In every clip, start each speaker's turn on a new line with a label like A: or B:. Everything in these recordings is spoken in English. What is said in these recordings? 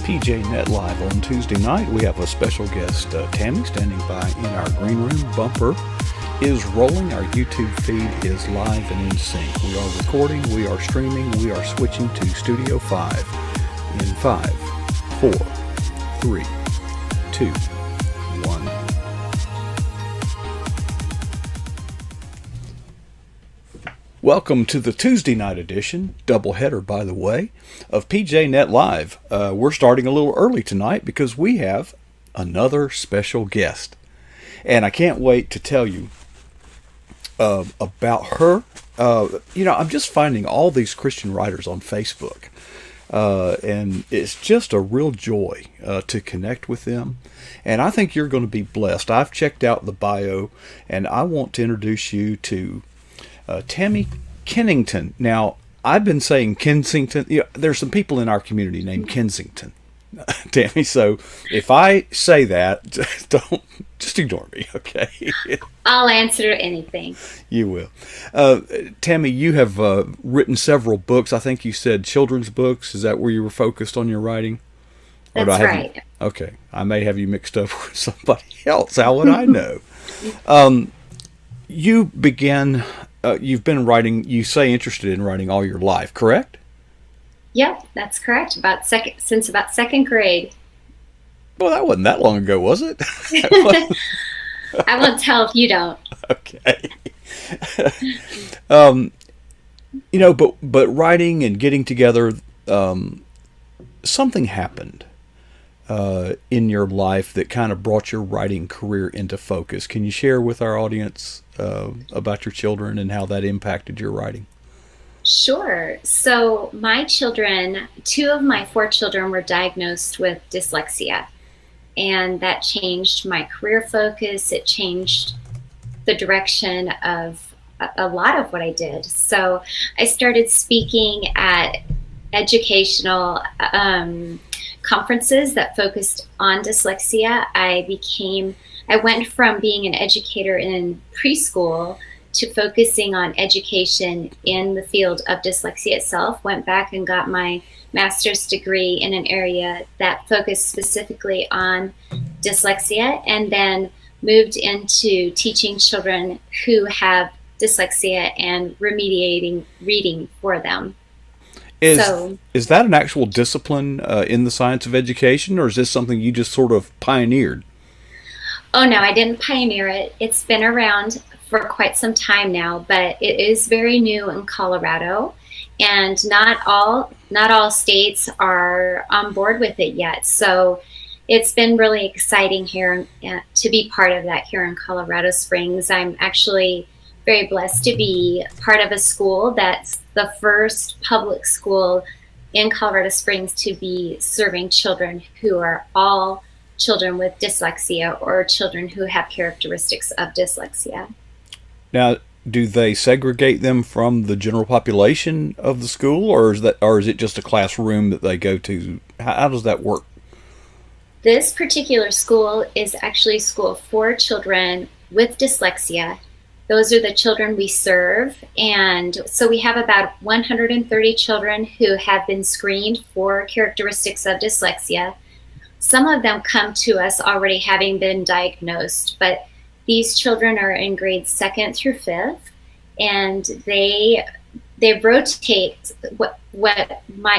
A: PJ Net Live on Tuesday night. We have a special guest, Tammy, standing by in our green room. Bumper is rolling. Our YouTube feed is live and in sync. We are recording, we are streaming, we are switching to Studio 5 in 5, 4, 3, 2, 1. Welcome to the Tuesday night edition, doubleheader by the way, of PJ Net Live. We're starting a little early tonight because we have another special guest. And I can't wait to tell you about her. I'm just finding all these Christian writers on Facebook. And it's just a real joy to connect with them. And I think you're going to be blessed. I've checked out the bio, and I want to introduce you to Tammy Kennington. Now, I've been saying Kensington. There's some people in our community named Kensington, Tammy. So if I say that, just ignore me, okay?
B: I'll answer anything.
A: You will. Tammy, you have written several books. I think you said children's books. Is that where you were focused on your writing?
B: That's right.
A: Okay. I may have you mixed up with somebody else. How would I know? You've been writing, you say interested in writing all your life, correct?
B: Yep, that's correct. Since about second grade.
A: Well, that wasn't that long ago, was it?
B: I won't tell if you don't.
A: Okay. But writing and getting together, something happened in your life that kind of brought your writing career into focus. Can you share with our audience about your children and how that impacted your writing?
B: Sure. So my children, 2 of my 4 children were diagnosed with dyslexia, and that changed my career focus. It changed the direction of a lot of what I did. So I started speaking at educational conferences that focused on dyslexia. I went from being an educator in preschool to focusing on education in the field of dyslexia itself. Went back and got my master's degree in an area that focused specifically on dyslexia, and then moved into teaching children who have dyslexia and remediating reading for them.
A: Is that an actual discipline in the science of education, or is this something you just sort of pioneered?
B: Oh, no, I didn't pioneer it. It's been around for quite some time now, but it is very new in Colorado, and not all states are on board with it yet. So it's been really exciting here to be part of that here in Colorado Springs. I'm actually very blessed to be part of a school that's the first public school in Colorado Springs to be serving children who are all children with dyslexia or children who have characteristics of dyslexia.
A: Now, do they segregate them from the general population of the school, or is it just a classroom that they go to? How does that work?
B: This particular school is actually a school for children with dyslexia. Those are the children we serve, and so we have about 130 children who have been screened for characteristics of dyslexia. Some of them come to us already having been diagnosed, but these children are in grades 2nd through 5th, and they rotate what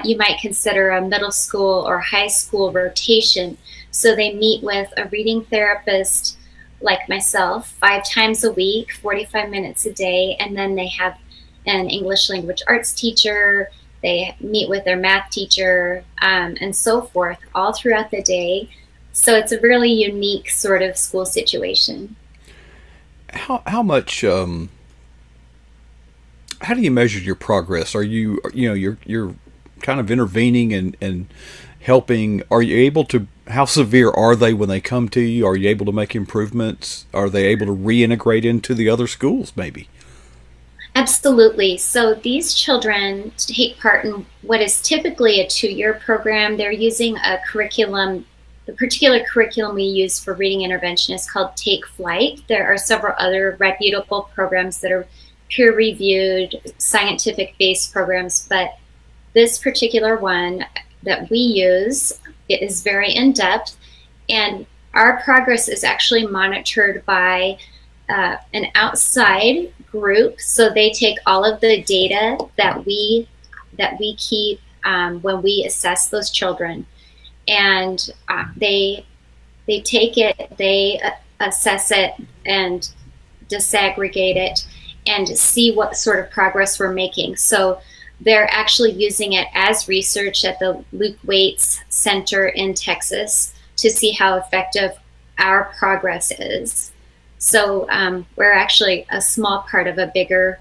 B: you might consider a middle school or high school rotation. So they meet with a reading therapist like myself 5 times a week, 45 minutes a day, and then they have an English language arts teacher. They meet with their math teacher, and so forth, all throughout the day. So it's a really unique sort of school situation.
A: How much? How do you measure your progress? Are you're kind of intervening and helping? Are you able to? How severe are they when they come to you? Are you able to make improvements? Are they able to reintegrate into the other schools, maybe?
B: Absolutely. So these children take part in what is typically a 2-year program. They're using a curriculum. The particular curriculum we use for reading intervention is called Take Flight. There are several other reputable programs that are peer-reviewed, scientific-based programs, but this particular one that we use it is very in depth, and our progress is actually monitored by an outside group. So they take all of the data that we keep when we assess those children, and they take it, they assess it, and disaggregate it, and see what sort of progress we're making. So they're actually using it as research at the Luke Waits Center in Texas to see how effective our progress is. So we're actually a small part of a bigger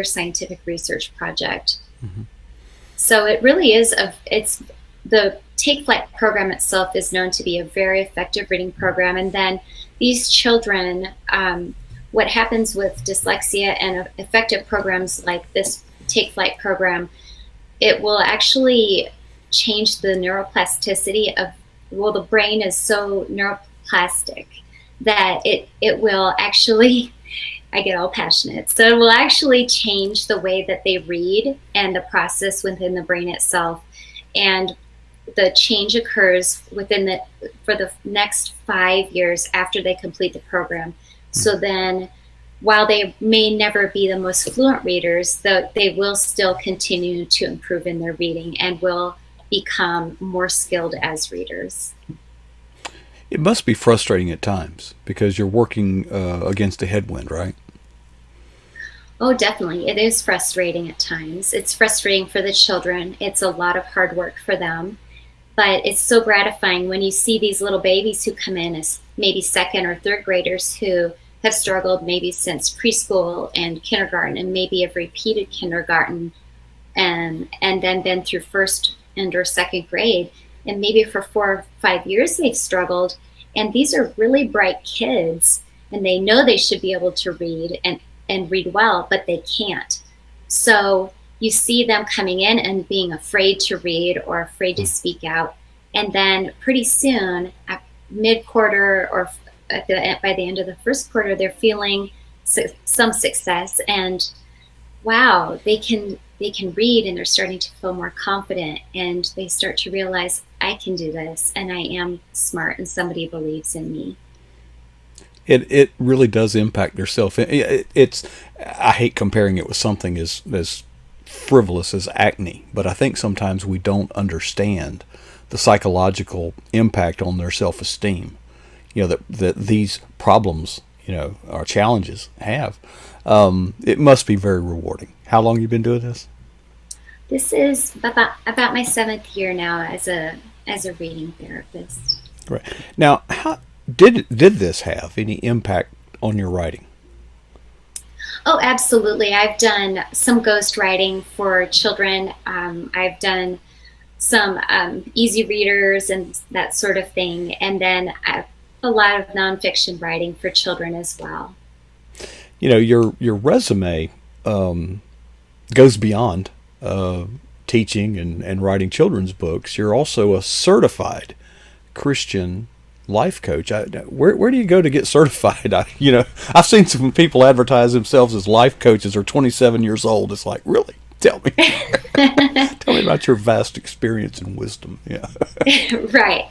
B: scientific research project. Mm-hmm. So it really is it's the Take Flight program itself is known to be a very effective reading program. And then these children, what happens with dyslexia and effective programs like this Take Flight program, it will actually change the neuroplasticity of, well, the brain is so neuroplastic that it will actually, I get all passionate, so it will actually change the way that they read and the process within the brain itself. And the change occurs for the next 5 years after they complete the program. So then, while they may never be the most fluent readers, they will still continue to improve in their reading and will become more skilled as readers.
A: It must be frustrating at times because you're working against a headwind, right?
B: Oh, definitely. It is frustrating at times. It's frustrating for the children. It's a lot of hard work for them. But it's so gratifying when you see these little babies who come in as maybe second or third graders who have struggled maybe since preschool and kindergarten, and maybe have repeated kindergarten and then been through first and or second grade. And maybe for 4 or 5 years they've struggled. And these are really bright kids, and they know they should be able to read and read well, but they can't. So you see them coming in and being afraid to read or afraid to speak out. And then pretty soon, at mid-quarter or by the end of the first quarter, they're feeling some success. And wow, they can read, and they're starting to feel more confident. And they start to realize, I can do this, and I am smart, and somebody believes in me.
A: It really does impact their self. I hate comparing it with something as frivolous as acne, but I think sometimes we don't understand the psychological impact on their self-esteem. That these problems, our challenges have. It must be very rewarding. How long have you been doing this?
B: This is about my 7th year now as a reading therapist.
A: Right. Now, how did this have any impact on your writing?
B: Oh, absolutely. I've done some ghost writing for children. I've done some easy readers and that sort of thing. And then a lot of nonfiction writing for children as well.
A: Your resume goes beyond teaching and writing children's books. You're also a certified Christian life coach. Where do you go to get certified? I've seen some people advertise themselves as life coaches or 27 years old. It's like, really? Tell me. Tell me about your vast experience and wisdom. Yeah.
B: Right.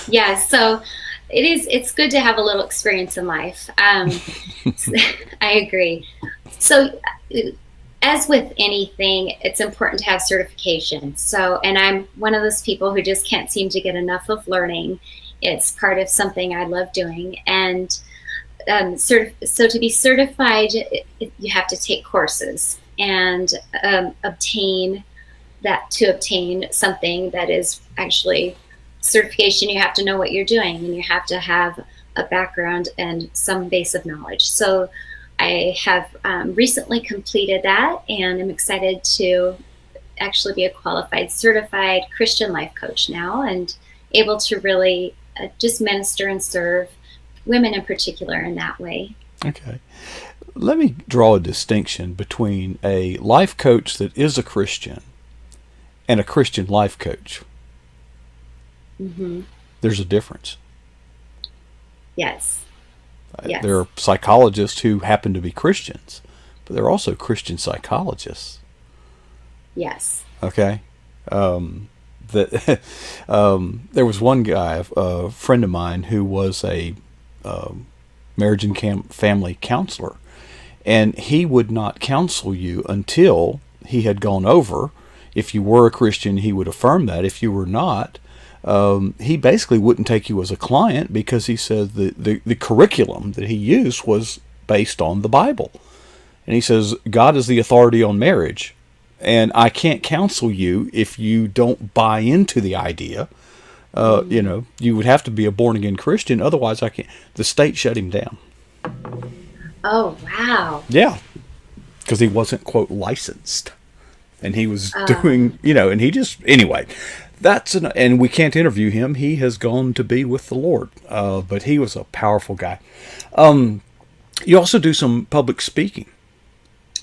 B: Yeah. So it's good to have a little experience in life. I agree. So as with anything, it's important to have certification. So, and I'm one of those people who just can't seem to get enough of learning. It's part of something I love doing. And so to be certified, you have to take courses and obtain something that is actually certification. You have to know what you're doing, and you have to have a background and some base of knowledge. So I have recently completed that, and I'm excited to actually be a qualified, certified Christian life coach now, and able to really just minister and serve women in particular in that way.
A: Okay. Let me draw a distinction between a life coach that is a Christian and a Christian life coach.
B: Mm-hmm.
A: There's a difference.
B: Yes. Yes.
A: There are psychologists who happen to be Christians, but there are also Christian psychologists.
B: Yes.
A: Okay. that there was one guy, a friend of mine, who was a marriage and family counselor, and he would not counsel you until he had gone over. If you were a Christian, he would affirm that. If you were not, he basically wouldn't take you as a client, because he said the curriculum that he used was based on the Bible. And he says, God is the authority on marriage, and I can't counsel you if you don't buy into the idea. You would have to be a born-again Christian, otherwise I can't. The state shut him down.
B: Oh, wow.
A: Yeah, because he wasn't, quote, licensed. And he was doing, and he just, anyway, and we can't interview him. He has gone to be with the Lord. But he was a powerful guy. You also do some public speaking.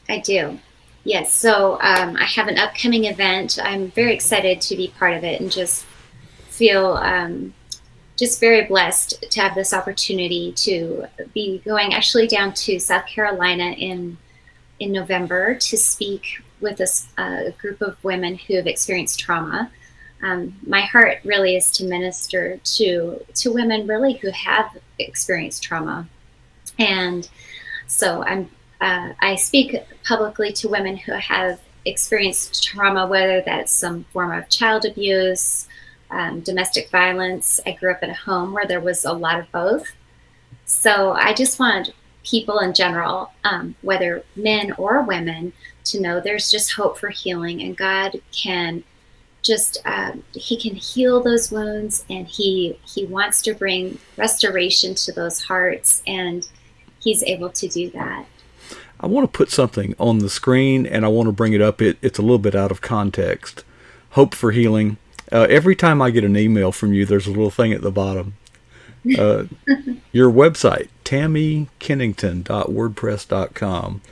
A: I
B: do. Yes. So I have an upcoming event. I'm very excited to be part of it, and just feel just very blessed to have this opportunity to be going actually down to South Carolina in November to speak with a group of women who have experienced trauma. My heart really is to minister to women really who have experienced trauma. And so I speak publicly to women who have experienced trauma, whether that's some form of child abuse, domestic violence. I grew up in a home where there was a lot of both. So I just want people in general, whether men or women, to know there's just hope for healing, and God can just, he can heal those wounds, and he wants to bring restoration to those hearts, and he's able to do that.
A: I want to put something on the screen, and I want to bring it up. It's a little bit out of context. Hope for healing. Every time I get an email from you, there's a little thing at the bottom. Your website, tammykennington.wordpress.com.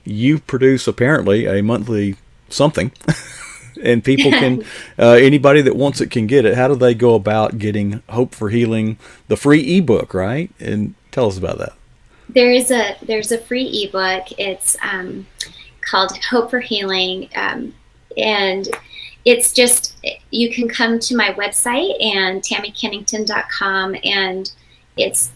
A: You produce apparently a monthly something, and people can, anybody that wants it can get it. How do they go about getting Hope for Healing, the free ebook, right? And tell us about that.
B: There's a free ebook. It's called Hope for Healing, and it's just, you can come to my website and tammykennington.com, and it's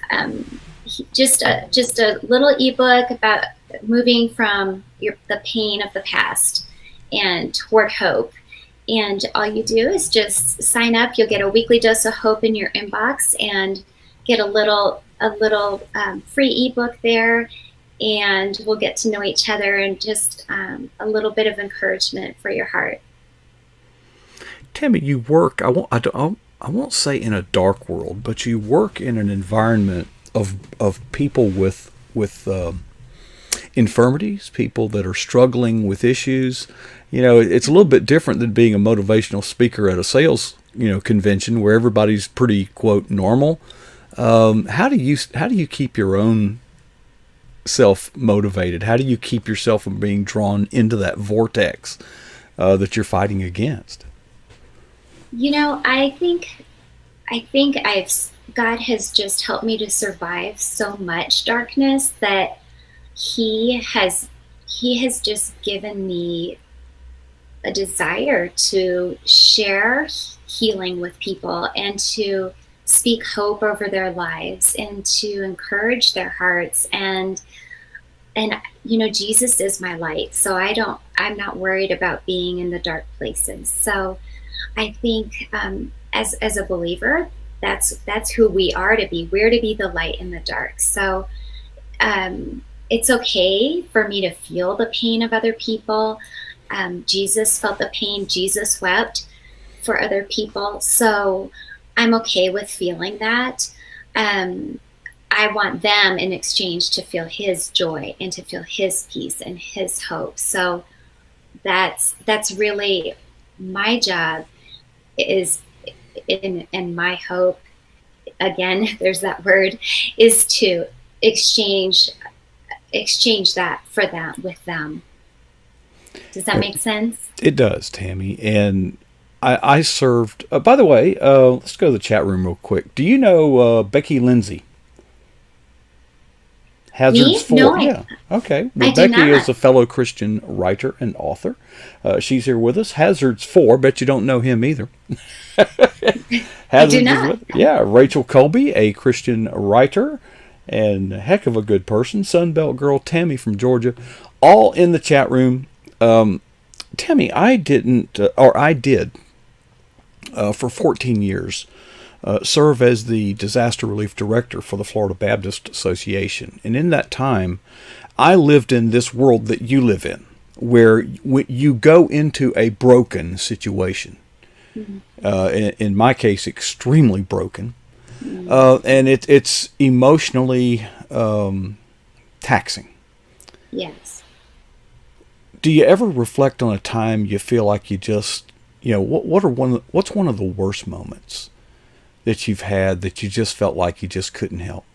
B: just a little ebook about moving from the pain of the past and toward hope. And all you do is just sign up. You'll get a weekly dose of hope in your inbox and get a little free ebook there, and we'll get to know each other, and just a little bit of encouragement for your heart.
A: Tammy, you work, I won't say in a dark world, but you work in an environment of people with infirmities, people that are struggling with issues. It's a little bit different than being a motivational speaker at a sales, convention where everybody's pretty, quote, normal. How do you keep your own self motivated? How do you keep yourself from being drawn into that vortex that you're fighting against?
B: I think God has just helped me to survive so much darkness that He has just given me a desire to share healing with people, and to speak hope over their lives, and to encourage their hearts. And Jesus is my light, so I'm not worried about being in the dark places. So I think as a believer, that's who we are to be. We're to be the light in the dark. So it's okay for me to feel the pain of other people. Jesus felt the pain. Jesus wept for other people. So I'm okay with feeling that. I want them in exchange to feel His joy, and to feel His peace and His hope. So that's really my job, is and my hope, again, there's that word, is to exchange that for them, with them. Does that make sense?
A: It does, Tammy. And I served, by the way, let's go to the chat room real quick. Do you know Becky Lindsay? Hazards
B: Me?
A: 4. Yeah. Okay.
B: I do
A: Rebecca
B: not.
A: is a fellow Christian writer and author. She's here with us. Hazards 4. Bet you don't know him either.
B: I do
A: Hazards is
B: not.
A: with. Yeah. Rachel Colby, a Christian writer and a heck of a good person. Sunbelt girl Tammy from Georgia. All in the chat room. Tammy, I didn't, or I did, for 14 years, serve as the disaster relief director for the Florida Baptist Association. And in that time, I lived in this world that you live in, where you go into a broken situation. In my case, extremely broken. And it's emotionally taxing.
B: Yes.
A: Do you ever reflect on a time you feel like you just, what's one of the worst moments that you've had that you just felt like you just couldn't help?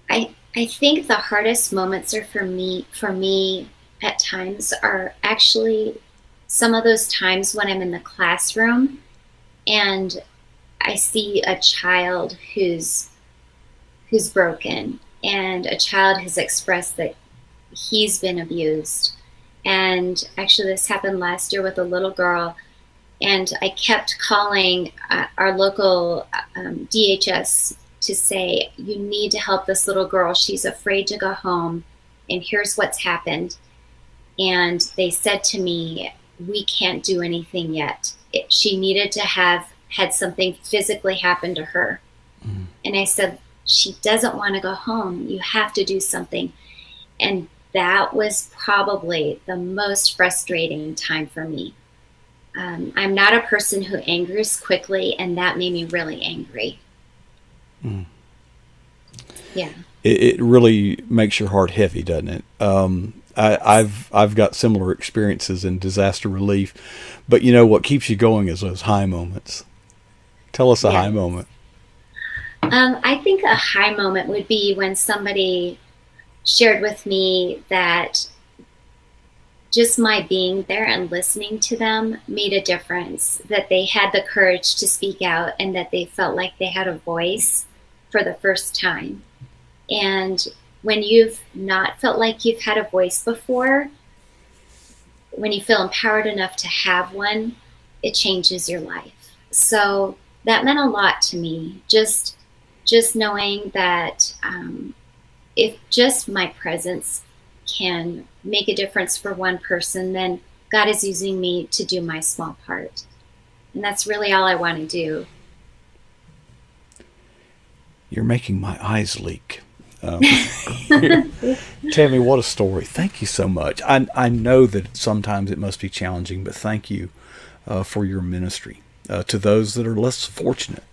B: I think the hardest moments are for me at times are actually some of those times when I'm in the classroom and I see a child who's broken, and a child has expressed that he's been abused. And actually this happened last year with a little girl, and I kept calling our local DHS to say, you need to help this little girl. She's afraid to go home, and here's what's happened. And they said to me, we can't do anything yet. She needed to have had something physically happen to her. And I said, she doesn't want to go home. You have to do something. And that was probably the most frustrating time for me. I'm not a person who angers quickly, and that made me really angry. Yeah.
A: It really makes your heart heavy, doesn't it? I've got similar experiences in disaster relief, but you know what keeps you going is those high moments. Tell us a high moment.
B: I think a high moment would be when somebody shared with me that just my being there and listening to them made a difference, that they had the courage to speak out and that they felt like they had a voice for the first time. And when you've not felt like you've had a voice before, when you feel empowered enough to have one, it changes your life. So that meant a lot to me, just knowing that if just my presence can make a difference for one person, then God is using me to do my small part. And that's really all I want to do.
A: You're making my eyes leak. Tammy, what a story. Thank you so much. I know that sometimes it must be challenging, but thank you for your ministry to those that are less fortunate.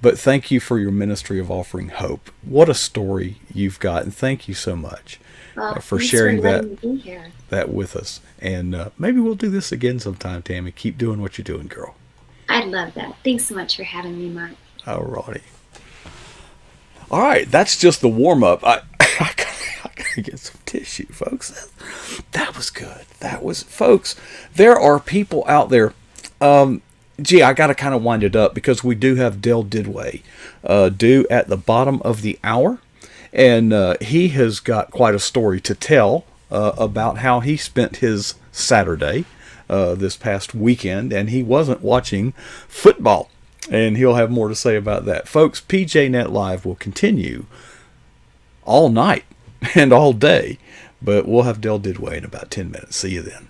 A: But thank you for your ministry of offering hope. What a story you've got, and thank you so much for sharing that with us. And maybe we'll do this again sometime, Tammy. Keep doing what you're doing, girl.
B: I'd love that. Thanks so much for having me, Mark.
A: All righty. All right, that's just the warm-up. I gotta get some tissue, folks. That was good. Folks, there are people out there. I got to kind of wind it up because we do have Dale Didway due at the bottom of the hour. And he has got quite a story to tell about how he spent his Saturday this past weekend, and he wasn't watching football. And he'll have more to say about that. Folks, PJNet Live will continue all night and all day, but we'll have Dale Didway in about 10 minutes. See you then.